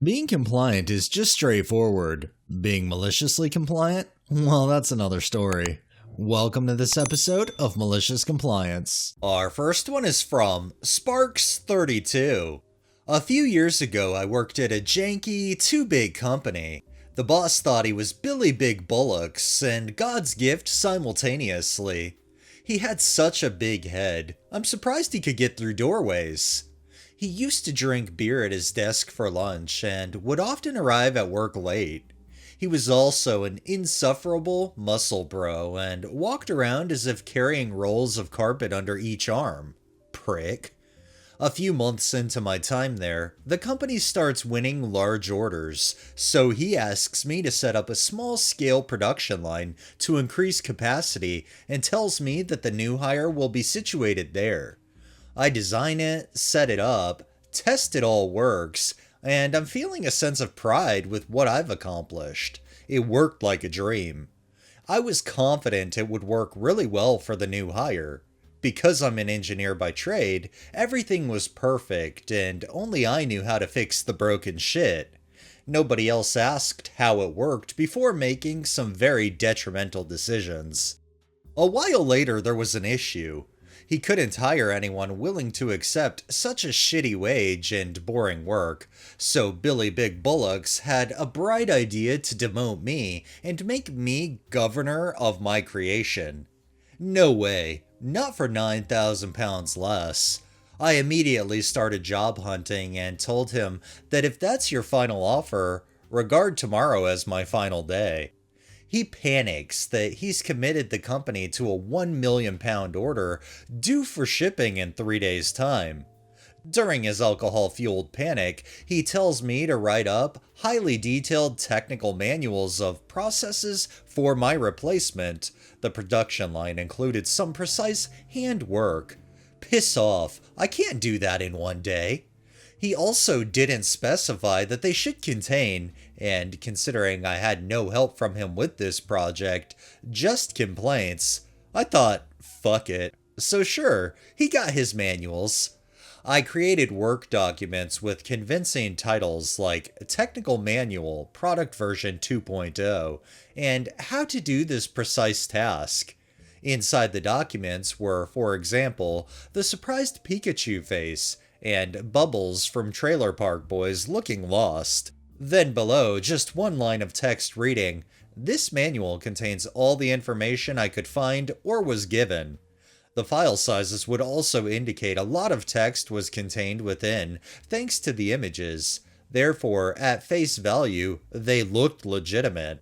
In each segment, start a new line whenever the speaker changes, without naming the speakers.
Being compliant is just straightforward. Being maliciously compliant? Well, that's another story. Welcome to this episode of Malicious Compliance. Our first one is from Sparks32. A few years ago, I worked at a janky, too big company. The boss thought he was Billy Big Bullocks and God's gift simultaneously. He had such a big head. I'm surprised he could get through doorways. He used to drink beer at his desk for lunch and would often arrive at work late. He was also an insufferable muscle bro and walked around as if carrying rolls of carpet under each arm. Prick. A few months into my time there, the company starts winning large orders, so he asks me to set up a small-scale production line to increase capacity and tells me that the new hire will be situated there. I design it, set it up, test it all works, and I'm feeling a sense of pride with what I've accomplished. It worked like a dream. I was confident it would work really well for the new hire. Because I'm an engineer by trade, everything was perfect and only I knew how to fix the broken shit. Nobody else asked how it worked before making some very detrimental decisions. A while later there was an issue. He couldn't hire anyone willing to accept such a shitty wage and boring work, so Billy Big Bullocks had a bright idea to demote me and make me governor of my creation. No way, not for 9,000 pounds less. I immediately started job hunting and told him that if that's your final offer, regard tomorrow as my final day. He panics that he's committed the company to a £1 million order due for shipping in 3 days' time. During his alcohol-fueled panic, he tells me to write up highly detailed technical manuals of processes for my replacement. The production line included some precise handwork. Piss off, I can't do that in one day. He also didn't specify that they should contain, and considering I had no help from him with this project, just complaints, I thought, fuck it. So sure, he got his manuals. I created work documents with convincing titles like Technical Manual, Product Version 2.0, and How to Do This Precise Task. Inside the documents were, for example, the surprised Pikachu face, and Bubbles from Trailer Park Boys looking lost. Then below, just one line of text reading, "This manual contains all the information I could find or was given." The file sizes would also indicate a lot of text was contained within, thanks to the images. Therefore, at face value, they looked legitimate.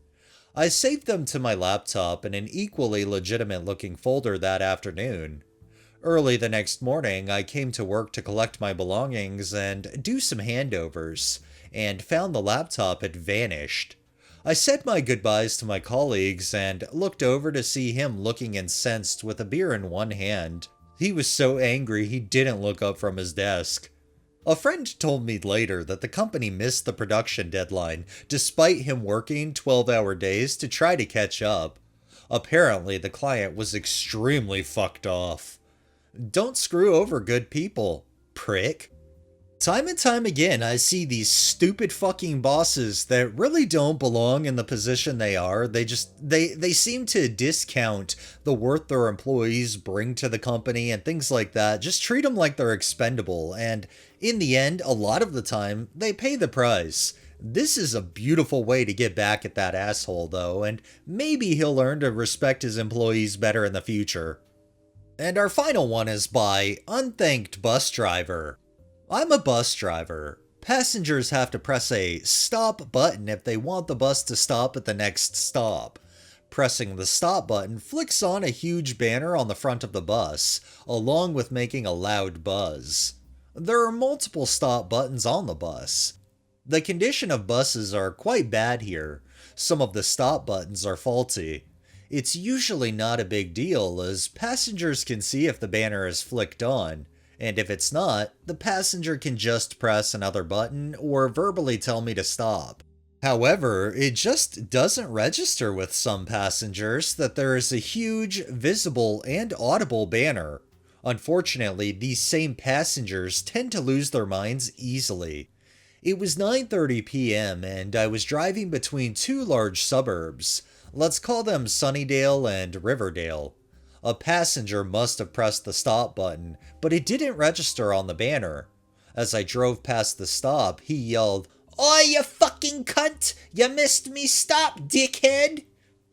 I saved them to my laptop in an equally legitimate looking folder that afternoon. Early the next morning, I came to work to collect my belongings and do some handovers, and found the laptop had vanished. I said my goodbyes to my colleagues and looked over to see him looking incensed with a beer in one hand. He was so angry he didn't look up from his desk. A friend told me later that the company missed the production deadline, despite him working 12-hour days to try to catch up. Apparently, the client was extremely fucked off. Don't screw over good people, prick. Time and time again, I see these stupid fucking bosses that really don't belong in the position they are. They seem to discount the worth their employees bring to the company and things like that. Just treat them like they're expendable. And in the end, a lot of the time, they pay the price. This is a beautiful way to get back at that asshole, though, and maybe he'll learn to respect his employees better in the future. And our final one is by Unthanked Bus Driver. I'm a bus driver. Passengers have to press a stop button if they want the bus to stop at the next stop. Pressing the stop button flicks on a huge banner on the front of the bus, along with making a loud buzz. There are multiple stop buttons on the bus. The condition of buses are quite bad here. Some of the stop buttons are faulty. It's usually not a big deal, as passengers can see if the banner is flicked on, and if it's not, the passenger can just press another button or verbally tell me to stop. However, it just doesn't register with some passengers that there is a huge, visible, and audible banner. Unfortunately, these same passengers tend to lose their minds easily. It was 9:30 p.m. and I was driving between two large suburbs. Let's call them Sunnydale and Riverdale. A passenger must have pressed the stop button, but it didn't register on the banner. As I drove past the stop, he yelled, "Oi, you fucking cunt! You missed me stop, dickhead!"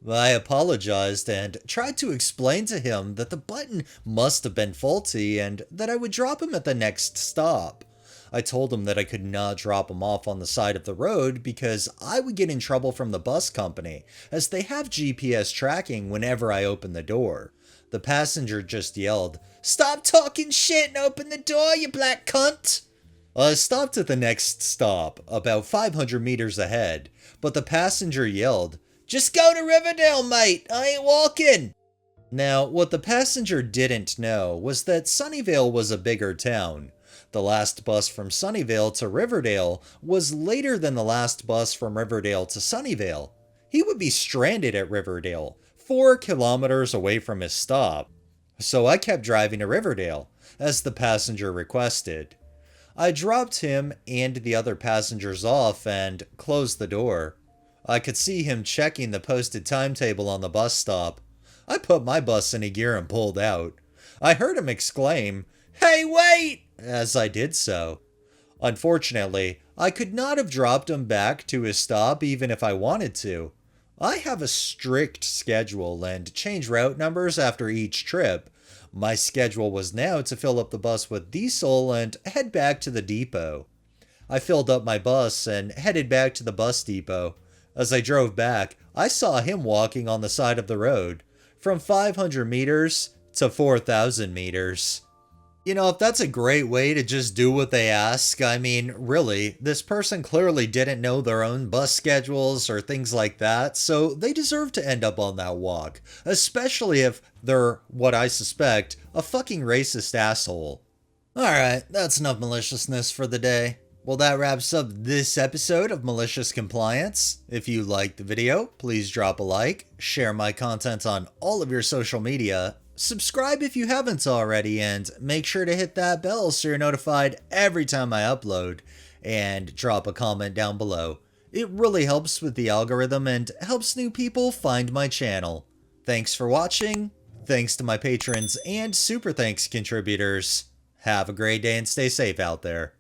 I apologized and tried to explain to him that the button must have been faulty and that I would drop him at the next stop. I told him that I could not drop him off on the side of the road because I would get in trouble from the bus company, as they have GPS tracking whenever I open the door. The passenger just yelled, "Stop talking shit and open the door, you black cunt!" I stopped at the next stop, about 500 meters ahead, but the passenger yelled, "Just go to Riverdale, mate, I ain't walking!" Now, what the passenger didn't know was that Sunnyvale was a bigger town. The last bus from Sunnyvale to Riverdale was later than the last bus from Riverdale to Sunnyvale. He would be stranded at Riverdale, 4 kilometers away from his stop. So I kept driving to Riverdale, as the passenger requested. I dropped him and the other passengers off and closed the door. I could see him checking the posted timetable on the bus stop. I put my bus into gear and pulled out. I heard him exclaim, "Hey, wait!" as I did so. Unfortunately, I could not have dropped him back to his stop even if I wanted to. I have a strict schedule and change route numbers after each trip. My schedule was now to fill up the bus with diesel and head back to the depot. I filled up my bus and headed back to the bus depot. As I drove back, I saw him walking on the side of the road, from 500 meters to 4,000 meters. You know, if that's a great way to just do what they ask, I mean, really, this person clearly didn't know their own bus schedules or things like that, so they deserve to end up on that walk, especially if they're, what I suspect, a fucking racist asshole. Alright, that's enough maliciousness for the day. Well, that wraps up this episode of Malicious Compliance. If you liked the video, please drop a like, share my content on all of your social media, subscribe if you haven't already, and make sure to hit that bell so you're notified every time I upload, and drop a comment down below. It really helps with the algorithm and helps new people find my channel. Thanks for watching, thanks to my patrons and super thanks contributors. Have a great day and stay safe out there.